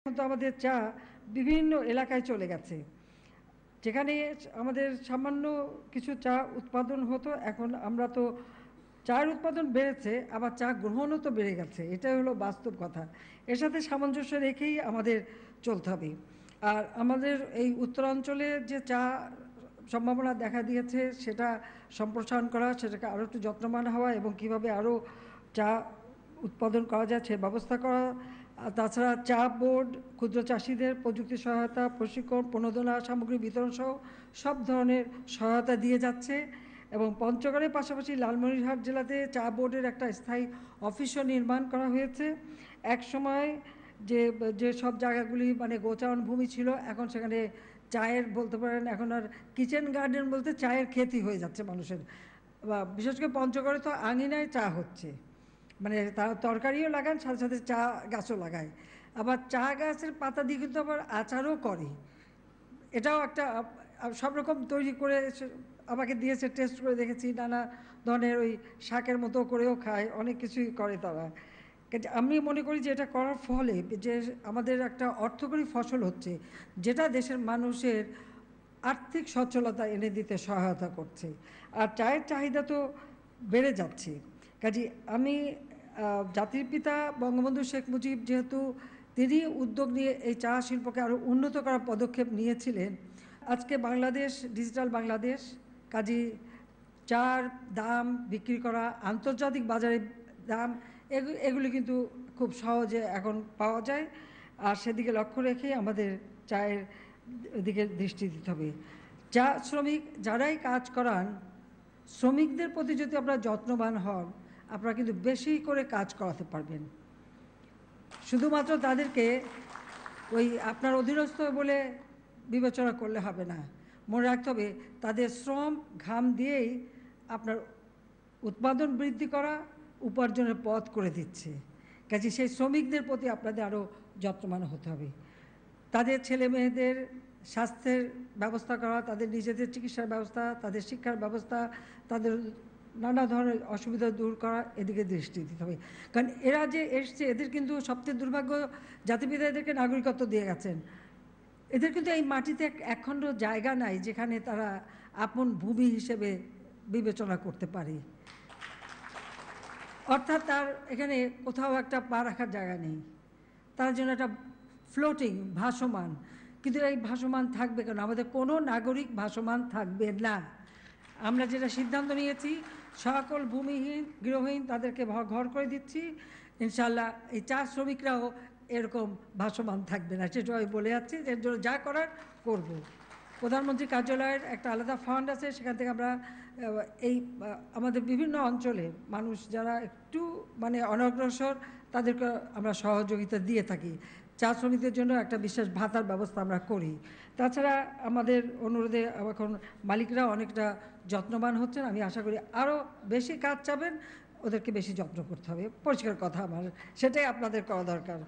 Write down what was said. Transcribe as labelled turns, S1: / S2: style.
S1: এখন তো আমাদের চা বিভিন্ন এলাকায় চলে গেছে, যেখানে আমাদের সামান্য কিছু চা উৎপাদন হতো, এখন আমরা তো চায়ের উৎপাদন বেড়েছে, আবার চা গ্রহণও তো বেড়ে গেছে। এটাই হলো বাস্তব কথা। এর সাথে সামঞ্জস্য রেখেই আমাদের চলতে হবে। আর আমাদের এই উত্তরাঞ্চলে যে চা সম্ভাবনা দেখা দিয়েছে, সেটা সম্প্রসারণ করা, সেটাকে আরও একটু যত্নবান হওয়া এবং কীভাবে আরও চা উৎপাদন করা যায় সে ব্যবস্থা করা। তাছাড়া চা বোর্ড ক্ষুদ্র চাষিদের প্রযুক্তি সহায়তা, প্রশিক্ষণ, প্রণোদনা সামগ্রী বিতরণ সহ সব ধরনের সহায়তা দিয়ে যাচ্ছে। এবং পঞ্চগড়ের পাশাপাশি লালমনিরহাট জেলাতে চা বোর্ডের একটা স্থায়ী অফিসও নির্মাণ করা হয়েছে। এক সময় যে সব জায়গাগুলি মানে গোচারণ ভূমি ছিল, এখন সেখানে চায়ের বলতে পারেন এখন আর কিচেন গার্ডেন বলতে চায়ের খেতি হয়ে যাচ্ছে মানুষের। বিশেষ করে পঞ্চগড়ে তো আঙিনায় চা হচ্ছে, মানে তারা তরকারিও লাগান, সাথে সাথে চা গাছও লাগায়। আবার চা গাছের পাতা দিয়ে কিন্তু আবার আচারও করে। এটাও একটা সব রকম তৈরি করে আমাকে দিয়েছে, টেস্ট করে দেখেছি, নানা ধরনের ওই শাকের মতো করেও খায়, অনেক কিছুই করে তারা। আমি মনে করি যে এটা করার ফলে যে আমাদের একটা অর্থকরী ফসল হচ্ছে, যেটা দেশের মানুষের আর্থিক সচ্ছলতা এনে দিতে সহায়তা করছে। আর চায়ের চাহিদা তো বেড়ে যাচ্ছে। কাজে আমি জাতির পিতা বঙ্গবন্ধু শেখ মুজিব যেহেতু তিনি উদ্যোগ নিয়ে এই চা শিল্পকে আরও উন্নত করার পদক্ষেপ নিয়েছিলেন, আজকে বাংলাদেশ ডিজিটাল বাংলাদেশ, কাজী চার দাম বিক্রি করা, আন্তর্জাতিক বাজারে দাম, এগুলি কিন্তু খুব সহজে এখন পাওয়া যায়। আর সেদিকে লক্ষ্য রেখেই আমাদের চায়ের দিকে দৃষ্টি দিতে হবে। চা শ্রমিক যারাই কাজ করান, শ্রমিকদের প্রতি যদি আপনারা যত্নবান হন, আপনারা কিন্তু বেশি করে কাজ করাতে পারবেন। শুধুমাত্র তাদেরকে ওই আপনার অধীনস্থ বলে বিবেচনা করলে হবে না। মনে রাখতে হবে তাদের শ্রম ঘাম দিয়েই আপনার উৎপাদন বৃদ্ধি করা উপার্জনের পথ করে দিচ্ছে। কাজে সেই শ্রমিকদের প্রতি আপনাদের আরও যত্নবান হতে হবে। তাদের ছেলে মেয়েদের স্বাস্থ্যের ব্যবস্থা করা, তাদের নিজেদের চিকিৎসার ব্যবস্থা, তাদের শিক্ষার ব্যবস্থা, তাদের নানা ধরনের অসুবিধা দূর করা, এদিকে দৃষ্টি দিতে হবে। কারণ এরা যে এসছে, এদের কিন্তু সবচেয়ে দুর্ভাগ্য, জাতিপিতা এদেরকে নাগরিকত্ব দিয়ে গেছেন, এদের কিন্তু এই মাটিতে একখণ্ড জায়গা নাই যেখানে তারা আপন ভূমি হিসেবে বিবেচনা করতে পারে। অর্থাৎ তার এখানে কোথাও একটা পা রাখার জায়গা নেই, তার জন্য একটা ফ্লোটিং, ভাসমান। কিন্তু এই ভাসমান থাকবে কেন? আমাদের কোনো নাগরিক ভাসমান থাকবে না। আমরা যেটা সিদ্ধান্ত নিয়েছি, সকল ভূমিহীন গৃহহীন তাদেরকে ঘর করে দিচ্ছি। ইনশাল্লাহ এই চা শ্রমিকরাও এরকম ভাসমান থাকবে না, সেটা আমি বলে যাচ্ছি। এর জন্য যা করার করব। প্রধানমন্ত্রী কার্যালয়ের একটা আলাদা ফান্ড আছে, সেখান থেকে আমরা এই আমাদের বিভিন্ন অঞ্চলে মানুষ যারা একটু মানে অনগ্রসর, তাদেরকে আমরা সহযোগিতা দিয়ে থাকি। চা শ্রমিকদের জন্য একটা বিশেষ ভাতার ব্যবস্থা আমরা করি। তাছাড়া আমাদের অনুরোধে এখন মালিকরা অনেকটা যত্নবান হচ্ছেন। আমি আশা করি আরও বেশি কাজ চাবেন, ওদেরকে বেশি যত্ন করতে হবে। পরিষ্কার কথা আমার, সেটাই আপনাদের করা দরকার।